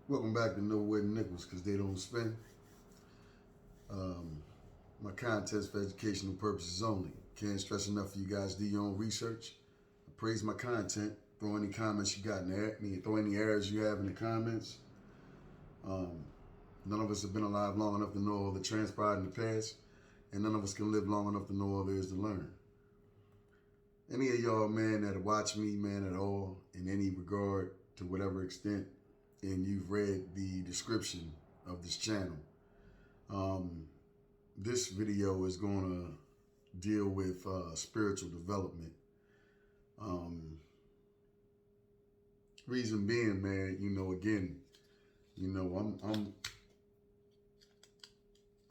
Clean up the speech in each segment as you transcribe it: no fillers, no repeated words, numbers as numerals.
Welcome back to Nowhere Nickels because they don't spend. My contest for educational purposes only. Can't stress enough for you guys to do your own research. Praise my content. Throw any comments you got in there. Throw any errors you have in the comments. None of us have been alive long enough to know all that transpired in the past, and none of us can live long enough to know all there is to learn. Any of y'all, man, that watch me, man, at all, in any regard, to whatever extent, and you've read the description of this channel, this video is going to deal with spiritual development. Reason being, man, again,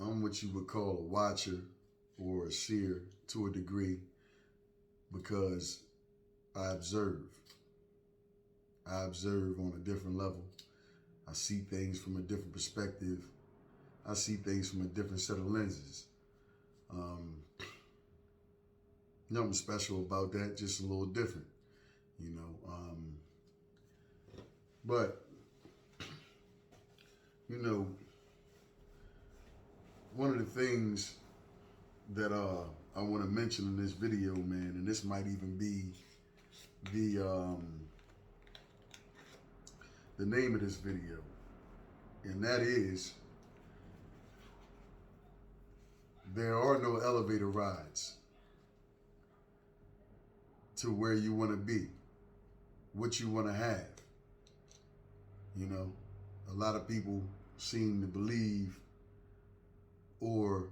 I'm what you would call a watcher or a seer to a degree because I observe. I observe on a different level. I see things from a different perspective. I see things from a different set of lenses. Nothing special about that, just a little different, But, one of the things that I want to mention in this video, man, and this might even be the name of this video, and that is, there are no elevator rides to where you want to be, what you want to have. A lot of people seem to believe or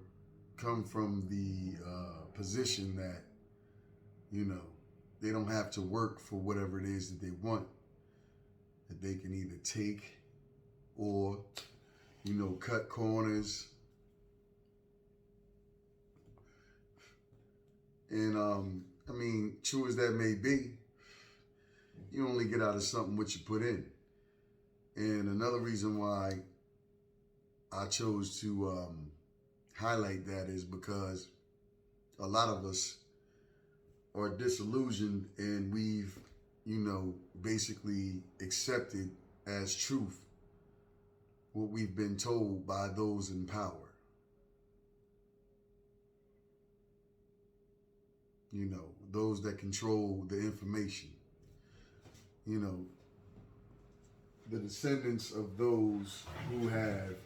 come from the position that, they don't have to work for whatever it is that they want, that they can either take or, cut corners. And, true as that may be, you only get out of something what you put in. And another reason why I chose to highlight that is because a lot of us are disillusioned and we've, basically accepted as truth what we've been told by those in power. Those that control the information. The descendants of those who have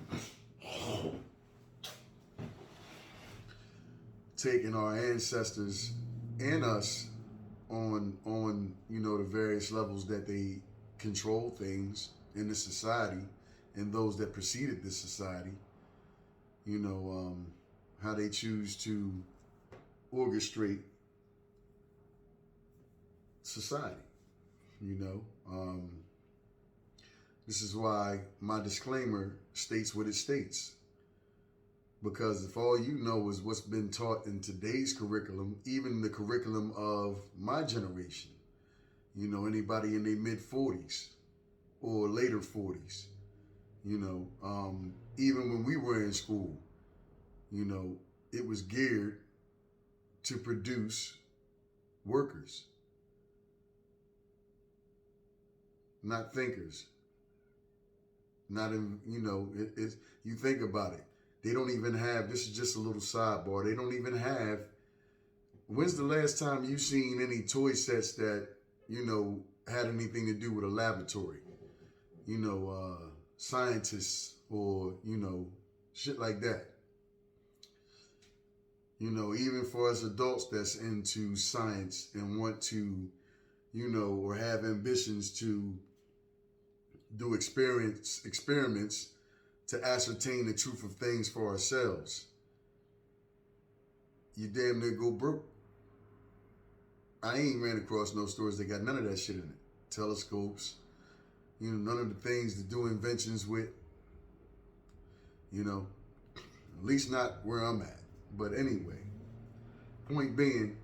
taken our ancestors and us on the various levels that they control things in the society and those that preceded this society, how they choose to orchestrate society, This is why my disclaimer states what it states. Because if all you know is what's been taught in today's curriculum, even the curriculum of my generation, anybody in their mid-40s or later 40s, even when we were in school, it was geared to produce workers, not thinkers. Not in, you think about it. They don't even have, this is just a little sidebar, they don't even have, when's the last time you seen any toy sets that, had anything to do with a laboratory? Scientists or, shit like that. Even for us adults that's into science and want to, or have ambitions to do experiments to ascertain the truth of things for ourselves, you damn near go broke. I ain't ran across no stores that got none of that shit in it. Telescopes, none of the things to do inventions with, at least not where I'm at. But anyway, point being,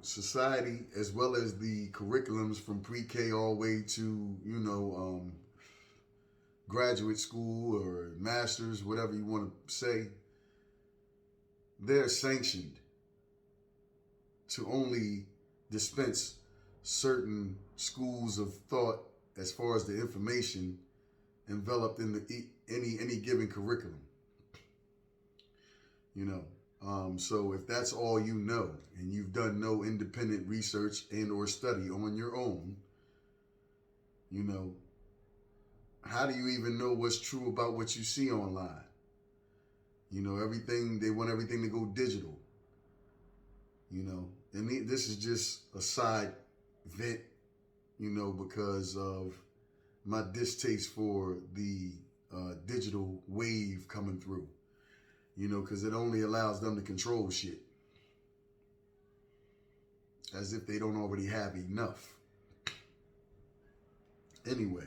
society, as well as the curriculums from pre-K all the way to, graduate school or master's, whatever you want to say, they're sanctioned to only dispense certain schools of thought as far as the information enveloped in any given curriculum. You know, so if that's all you know and you've done no independent research and or study on your own, you know, how do you even know what's true about what you see online? You know, they want everything to go digital. You know, and this is just a side vent, you know, because of my distaste for the digital wave coming through. You know, because it only allows them to control shit. As if they don't already have enough. Anyway,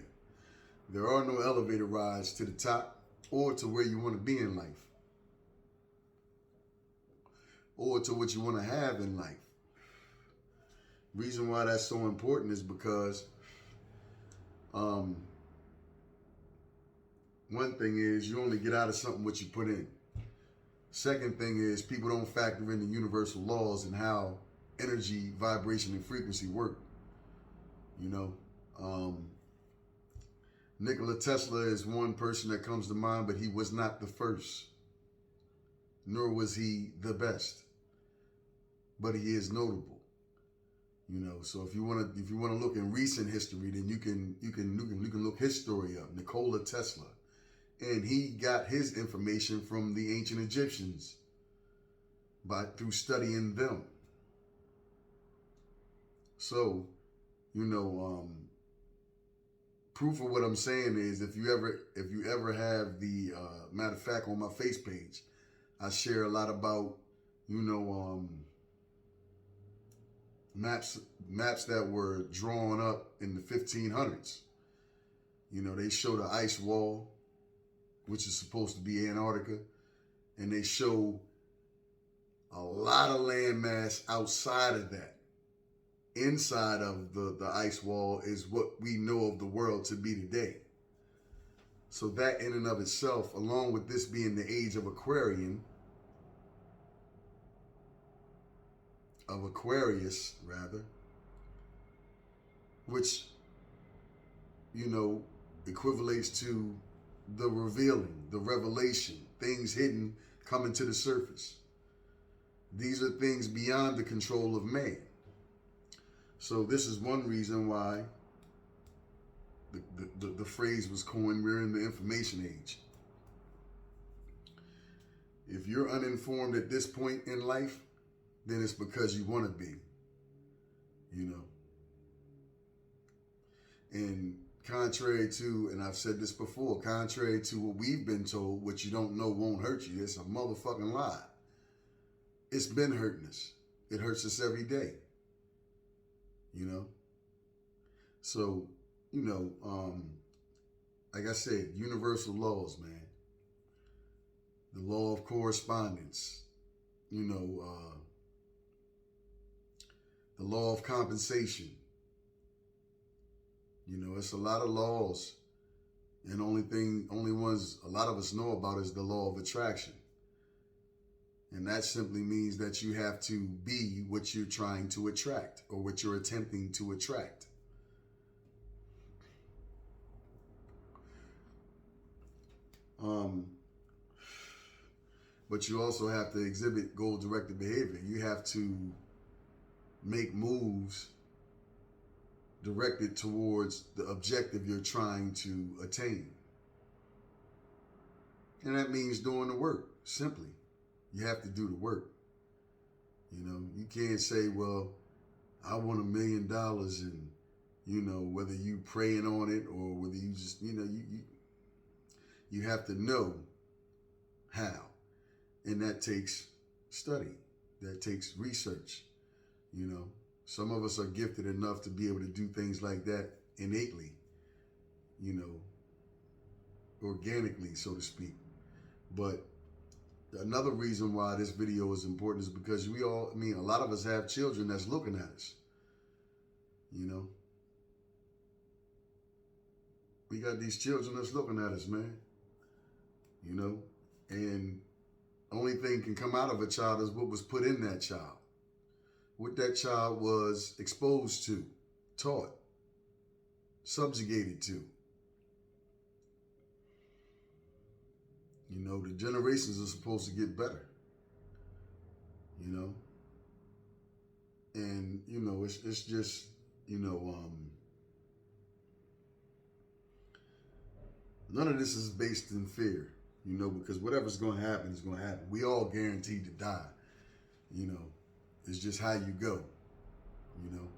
there are no elevator rides to the top or to where you want to be in life. Or to what you want to have in life. Reason why that's so important is because one thing is you only get out of something what you put in. Second thing is people don't factor in the universal laws and how energy, vibration, and frequency work. You know, Nikola Tesla is one person that comes to mind, but he was not the first, nor was he the best, but he is notable. You know, so if you want to look in recent history, then you can look his story up, Nikola Tesla. And he got his information from the ancient Egyptians through studying them. So, you know, proof of what I'm saying is if you ever have the matter of fact, on my face page, I share a lot about, you know, maps that were drawn up in the 1500s. You know, they show the ice wall, which is supposed to be Antarctica, and they show a lot of landmass outside of that. Inside of the ice wall is what we know of the world to be today. So that in and of itself, along with this being the age of Aquarius rather, which, you know, equivalates to the revealing, the revelation, things hidden coming to the surface. These are things beyond the control of man. So this is one reason why the phrase was coined, we're in the information age. If you're uninformed at this point in life, then it's because you want to be, you know. And contrary to, and I've said this before, contrary to what we've been told, what you don't know won't hurt you, it's a motherfucking lie. It's been hurting us. It hurts us every day, you know. So, you know, like I said, universal laws, man. The law of correspondence, you know, the law of compensation. You know, it's a lot of laws, and only ones a lot of us know about is the law of attraction. And that simply means that you have to be what you're trying to attract or what you're attempting to attract. But you also have to exhibit goal-directed behavior. You have to make moves directed towards the objective you're trying to attain. And that means doing the work, simply. You have to do the work. You know, you can't say, well, I want $1 million and, you know, whether you praying on it or whether you just, you know, you have to know how. And that takes study. That takes research. You know, some of us are gifted enough to be able to do things like that innately, you know, organically, so to speak. But another reason why this video is important is because a lot of us have children that's looking at us. You know, we got these children that's looking at us, man. You know, and only thing can come out of a child is what was put in that child, what that child was exposed to. taught, subjugated to. You know, the generations are supposed to get better. You know? And, you know, it's just, you know, none of this is based in fear, you know, because whatever's going to happen is going to happen. We all guaranteed to die, you know. It's just how you go, you know.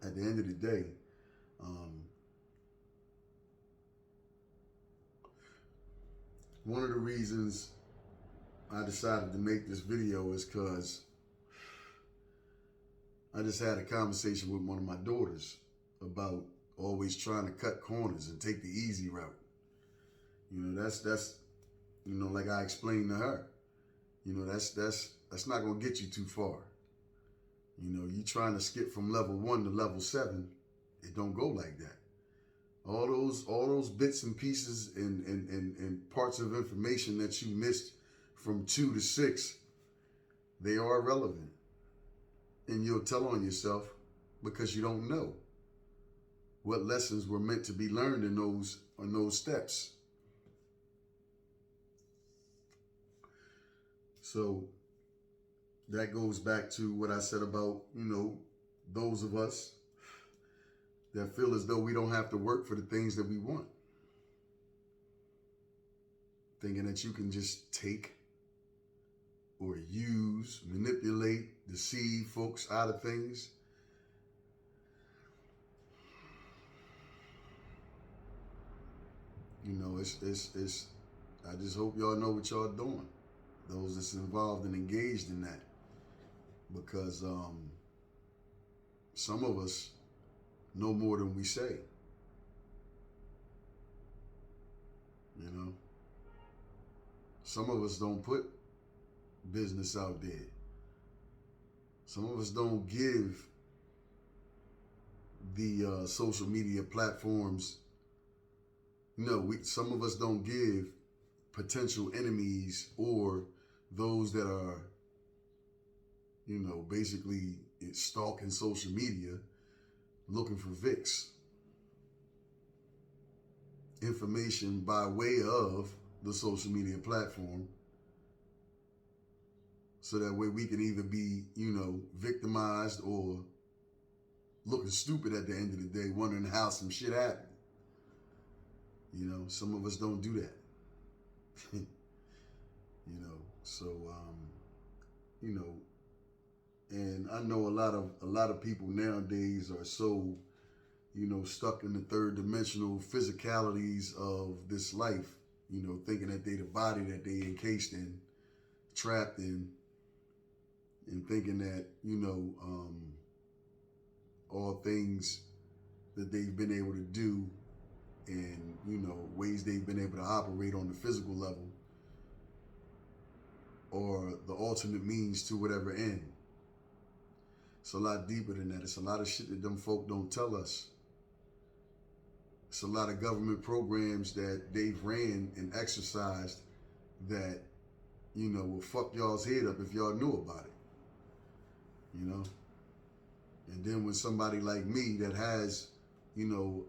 At the end of the day, one of the reasons I decided to make this video is because I just had a conversation with one of my daughters about always trying to cut corners and take the easy route. You know, that's you know, like I explained to her, you know, that's not gonna get you too far. You know, you trying to skip from level 1 to level 7, it don't go like that. All those bits and pieces and parts of information that you missed from 2 to 6, they are relevant. And you'll tell on yourself because you don't know what lessons were meant to be learned in those steps. So that goes back to what I said about, you know, those of us that feel as though we don't have to work for the things that we want. Thinking that you can just take or use, manipulate, deceive folks out of things. You know, it's I just hope y'all know what y'all doing. Those that's involved and engaged in that. Because some of us know more than we say. You know? Some of us don't put business out there. Some of us don't give the social media platforms. No, some of us don't give potential enemies or those that are, you know, basically stalking social media, looking for VIX information by way of the social media platform. So that way we can either be, you know, victimized or looking stupid at the end of the day, wondering how some shit happened. You know, some of us don't do that. You know, so, you know, and I know a lot of people nowadays are so, you know, stuck in the third dimensional physicalities of this life, you know, thinking that they the body that they encased in, trapped in, and thinking that, you know, all things that they've been able to do and, you know, ways they've been able to operate on the physical level or the alternate means to whatever end. It's a lot deeper than that. It's a lot of shit that them folk don't tell us. It's a lot of government programs that they've ran and exercised that, you know, will fuck y'all's head up if y'all knew about it. You know? And then when somebody like me that has, you know,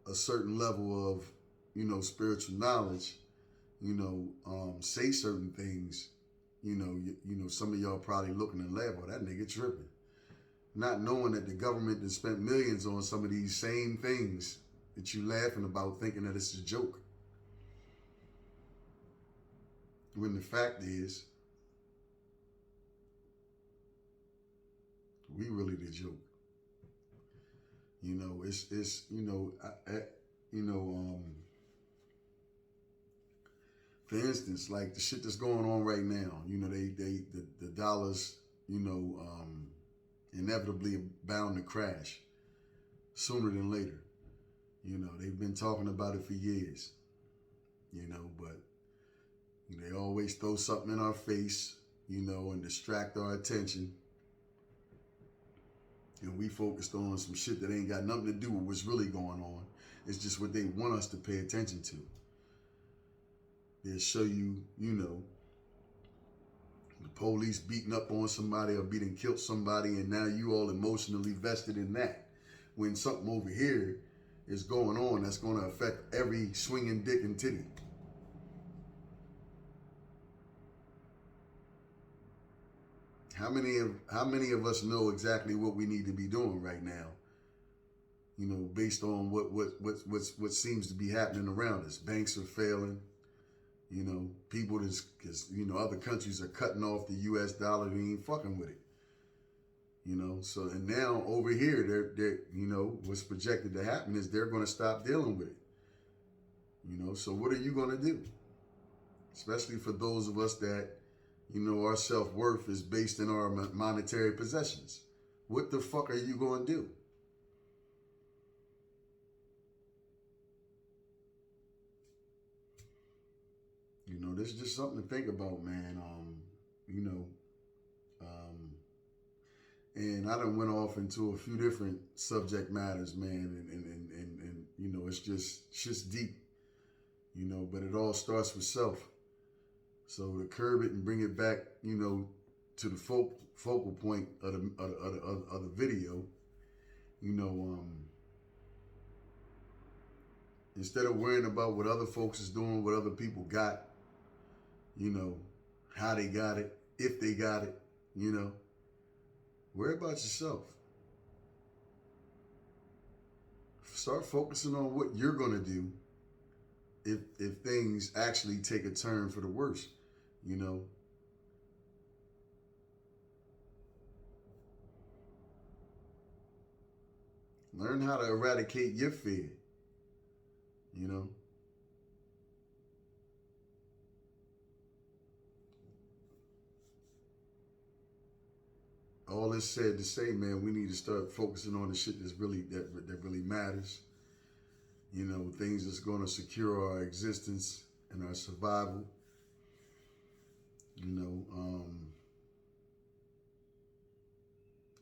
a certain level of, you know, spiritual knowledge, you know, say certain things, you know, some of y'all probably looking and laugh, oh, that nigga tripping. Not knowing that the government has spent millions on some of these same things that you laughing about, thinking that it's a joke. When the fact is, we really the joke. You know, it's you know, you know, for instance, like the shit that's going on right now, you know, the dollars, you know, inevitably bound to crash sooner than later. You know, they've been talking about it for years, you know, but they always throw something in our face, you know, and distract our attention. And we focused on some shit that ain't got nothing to do with what's really going on. It's just what they want us to pay attention to. They'll show you, you know, The police beating up on somebody or beating killed somebody, and now you all emotionally vested in that. When something over here is going on that's going to affect every swinging dick and titty. How many of us know exactly what we need to be doing right now? You know, based on what seems to be happening around us. Banks are failing. You know, people because you know other countries are cutting off the U.S. dollar. They ain't fucking with it. You know, so and now over here, they're you know what's projected to happen is they're going to stop dealing with it. You know, so what are you going to do? Especially for those of us that, you know, our self-worth is based in our monetary possessions. What the fuck are you going to do? You know, this is just something to think about, man. You know, and I done went off into a few different subject matters, man, and you know, it's just deep, you know, but it all starts with self. So to curb it and bring it back, you know, to the focal point of the video, you know, instead of worrying about what other folks is doing, what other people got, you know, how they got it, if they got it, you know, worry about yourself. Start focusing on what you're going to do if things actually take a turn for the worse, you know. Learn how to eradicate your fear, you know. All this said to say, man, we need to start focusing on the shit that really matters. You know, things that's going to secure our existence and our survival. You know,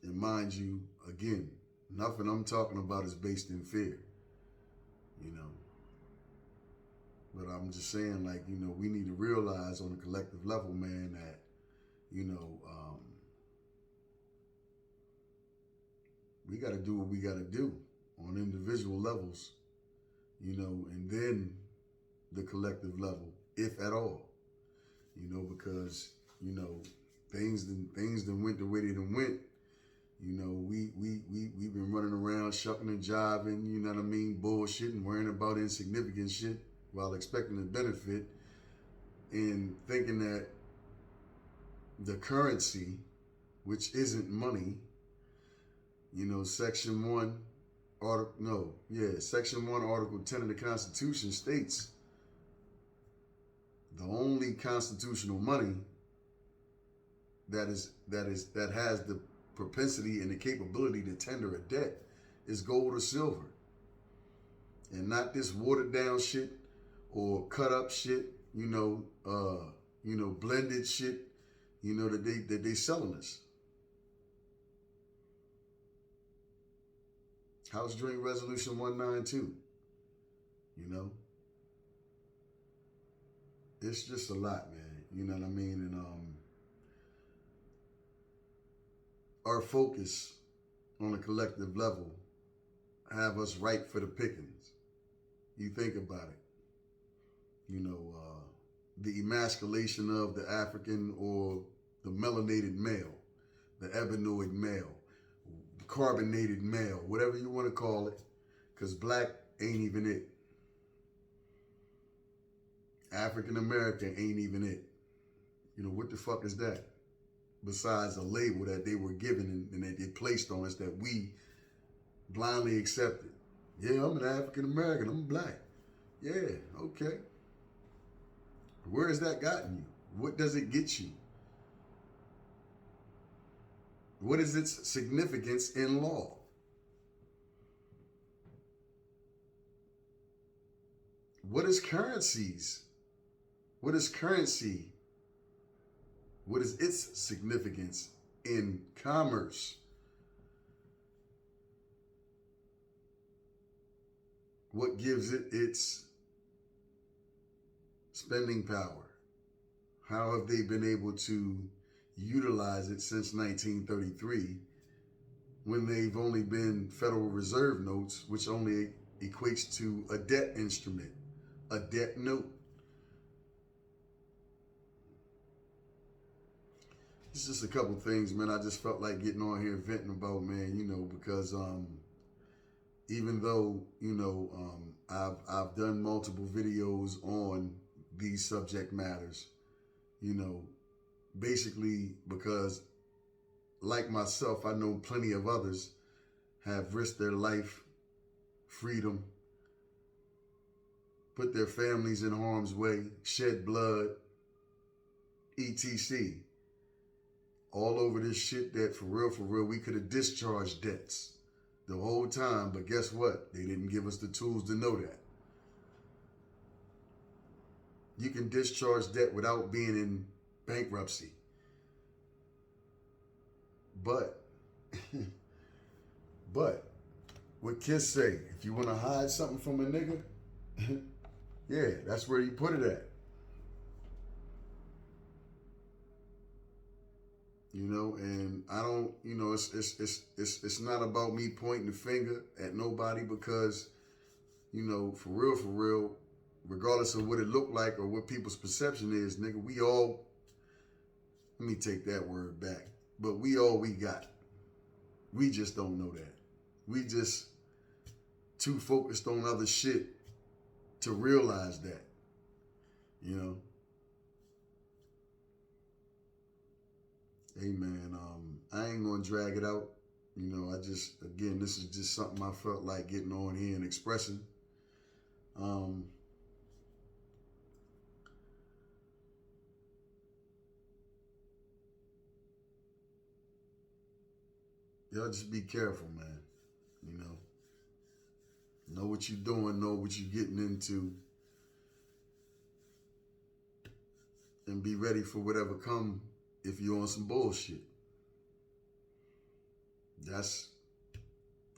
and mind you, again, nothing I'm talking about is based in fear. You know, but I'm just saying, like, you know, we need to realize on a collective level, man, that, you know, we got to do what we got to do on individual levels, you know, and then the collective level, if at all, you know, because, you know, things done went the way they done went. You know, we've been running around shucking and jiving, you know what I mean, bullshitting, worrying about insignificant shit while expecting to benefit and thinking that the currency, which isn't money, you know, Section 1, Section 1, Article 10 of the Constitution states the only constitutional money that has the propensity and the capability to tender a debt is gold or silver. And not this watered down shit or cut up shit, you know, blended shit, you know, that they selling us. House Joint Resolution 192. You know? It's just a lot, man. You know what I mean? And our focus on a collective level have us ripe for the pickings. You think about it. You know, the emasculation of the African or the melanated male, the ebenoid male, carbonated male, whatever you want to call it, because black ain't even it. African American ain't even it. You know, what the fuck is that? Besides a label that they were given and that they placed on us that we blindly accepted. Yeah, I'm an African American, I'm black. Yeah, okay. Where has that gotten you? What does it get you? What is its significance in law? What is currencies? What is currency? What is its significance in commerce? What gives it its spending power? How have they been able to utilize it since 1933 when they've only been Federal Reserve notes, which only equates to a debt instrument, a debt note. It's just a couple things, man. I just felt like getting on here venting about, man, because even though, I've done multiple videos on these subject matters, basically because like myself, I know plenty of others have risked their life, freedom, put their families in harm's way, shed blood, etc. All over this shit that for real, we could have discharged debts the whole time. But guess what? They didn't give us the tools to know that. You can discharge debt without being in bankruptcy. But what kids say, if you want to hide something from a nigga, yeah, that's where you put it at. And I don't, it's not about me pointing the finger at nobody because, for real, regardless of what it looked like or what people's perception is, nigga, we all, let me take that word back, but we all we got. We just don't know that. We just too focused on other shit to realize that, Hey, man, I ain't gonna drag it out. Again, this is just something I felt like getting on here and expressing. Y'all just be careful, man. Know what you're doing, know what you're getting into, and be ready for whatever come if you're on some bullshit. That's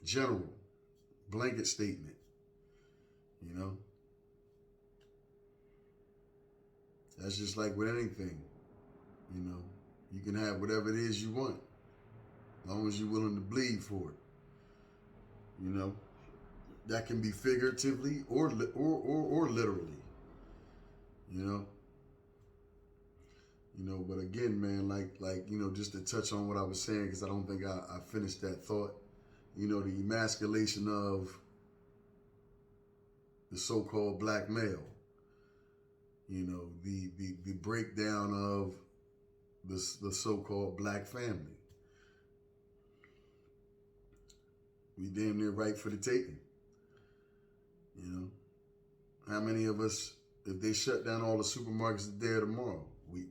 general, blanket statement, That's just like with anything, You can have whatever it is you want, as long as you're willing to bleed for it, That can be figuratively or literally, But again, man, just to touch on what I was saying, because I don't think I finished that thought. The emasculation of the so-called black male. The breakdown of the so-called black family. We damn near ripe for the taking. How many of us, if they shut down all the supermarkets today or tomorrow, we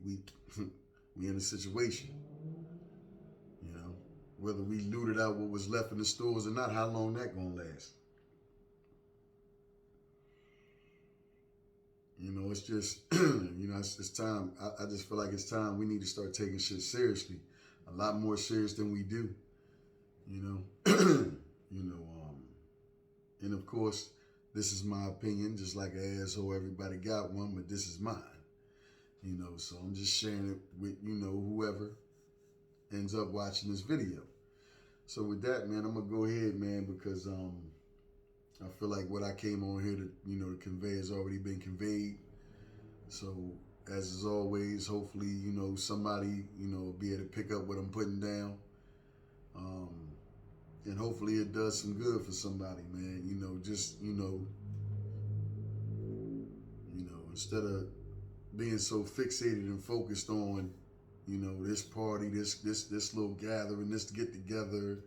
in a situation. Whether we looted out what was left in the stores or not, how long that gonna last? It's just, it's time. I just feel like it's time we need to start taking shit seriously, a lot more serious than we do. And of course, this is my opinion, just like an asshole, everybody got one, but this is mine. So I'm just sharing it with, whoever ends up watching this video. So with that, man, I'm going to go ahead, man, because I feel like what I came on here to convey has already been conveyed. So as is always, hopefully, somebody, will be able to pick up what I'm putting down. And hopefully it does some good for somebody, man. Instead of being so fixated and focused on, this party, this little gathering, this get together,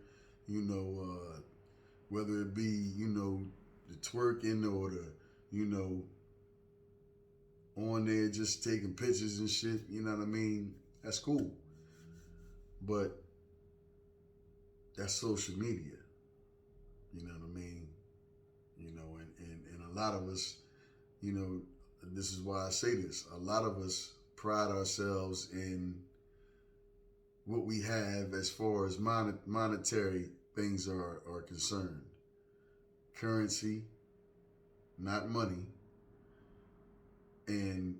whether it be, the twerking or the, on there just taking pictures and shit, you know what I mean? That's cool. But that's social media, you know what I mean? And a lot of us, this is why I say this, a lot of us pride ourselves in what we have as far as monetary things are concerned. Currency, not money, and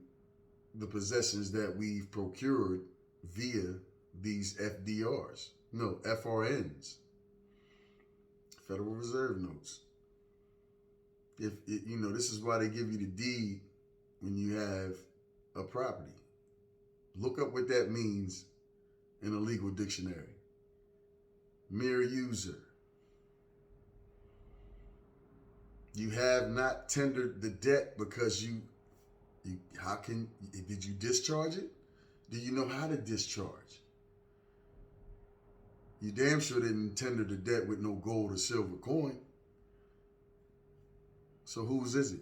the possessions that we've procured via these FDRs. No, FRNs. Federal Reserve Notes. If it, you know, this is why they give you the deed when you have a property. Look up what that means in a legal dictionary. Mere user. You have not tendered the debt because you did you discharge it? Do you know how to discharge? You damn sure didn't tender the debt with no gold or silver coin. So whose is it?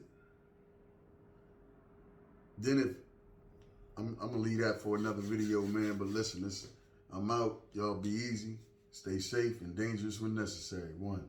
Then if I'm gonna leave that for another video, man. But listen, I'm out. Y'all be easy, stay safe, and dangerous when necessary. One.